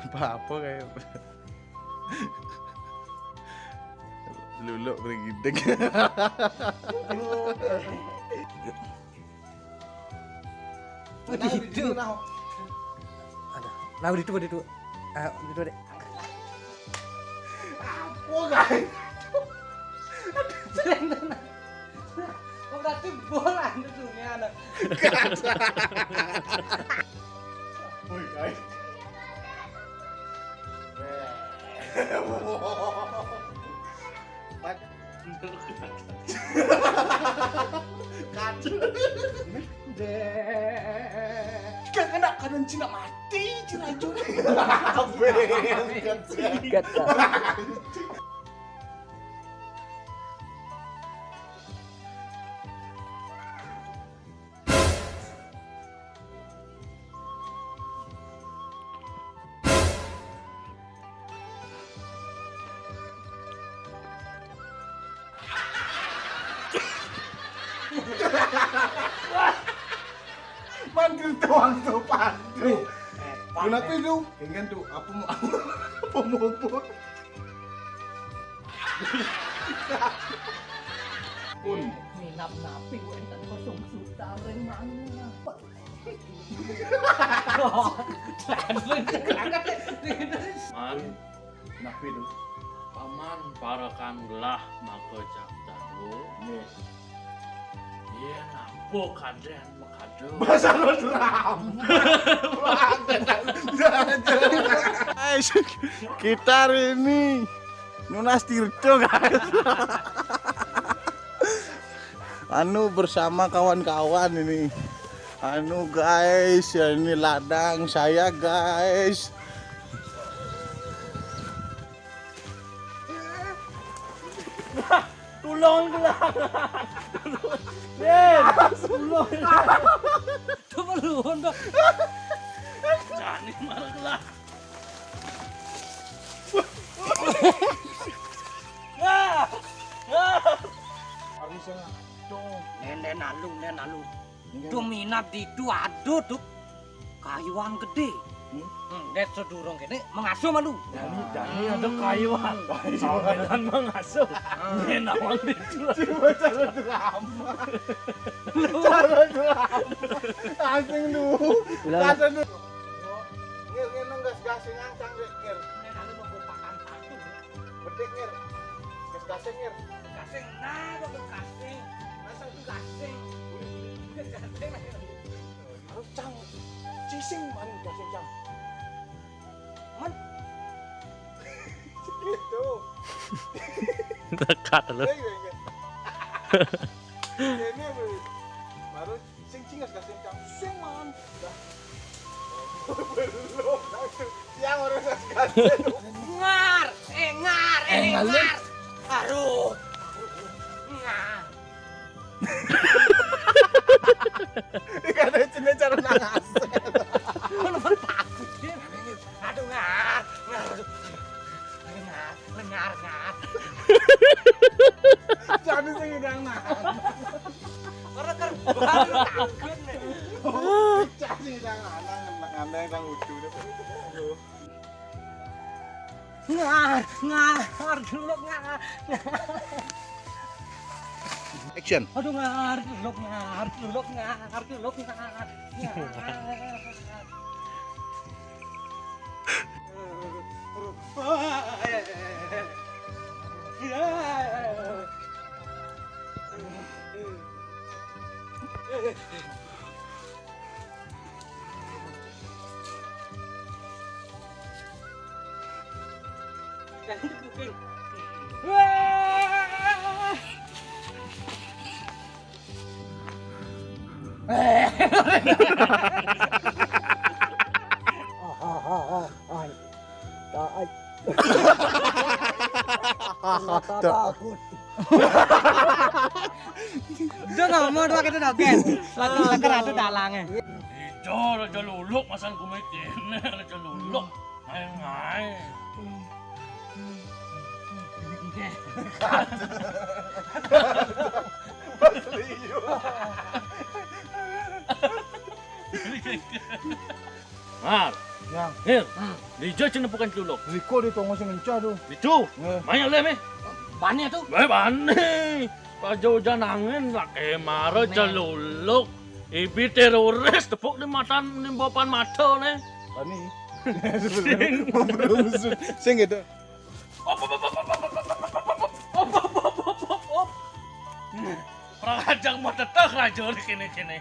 Apa kayak luluk bergideng. Itu. Ada. Nah, itu. Itu deh. Apa guys? Berarti bola itu dunia ada. Woi guys. Kan kena kanan Cina mati Cina itu. Kata. Manggil doang tuh pandu. Kenapa itu? Ingin tuh apa mau pun Minap-napi gue entar kosong suta mana. Man, napi itu. paman parakanlah maka jabdalu. Nih, Iya, nampu kadean makado. bahasa lo drum. Guys, kita hari ini Nunas Tirto guys. Anu bersama kawan-kawan ini. Anu guys, ya ini ladang saya guys. Tulong belang. Tulung. Tuh dong. Jani malah. Harusnya dong. Nenek nalu. Tuh minap di itu aduh tuh kayuan gede. Lihat sedurung gini mengasuh malu. Jani ada kayuan. Sawedan mengasuh. Nenawang dijual. Cuma cara drama. Cara drama. Asing dulu. Kata dulu. Ngir gas-gasing ancang deh, ngir. Nenek nalu mau pakan satu. Betik ngir. Gas-gasing ngir. Gasing, nah kok gasing. Masa itu gasing. Gasing. Harus cang. Cising man gasing cang. Man. Gitu. Dekat lu. Ini baru sing gasing cang. Sing man. Belum. Siang orang gas-gasing. Ngar. Aduh. Ngar. Karena cina cara nangas. Kenapa takut dia? Aduh ngar. Lengar. Jadi sing udang nangas. Karena baru takut nih. Jadi udang ngandang kang udu deh. Ngar dulu ngar. Action. Aduh ngar dulu ngar. Takut. Udah ngomong doang kita doken. Lalu keratu dalangnya. Ijo raja luluk masan kumitin. Raja luluk. Ngai. Mar, Yang Hir, Lijo cina bukan culuk. Riko di tonggo sing enca tuh. Lijo, Eh. banyak le me. Banyak tuh. Bane. Pajo janangin laki maro celuluk. Ibi teroris tepuk di mata di bopan mata ne. Ani. Sebenarnya mau berusut. Sing gitu. Rajang mata tak rajo di kini.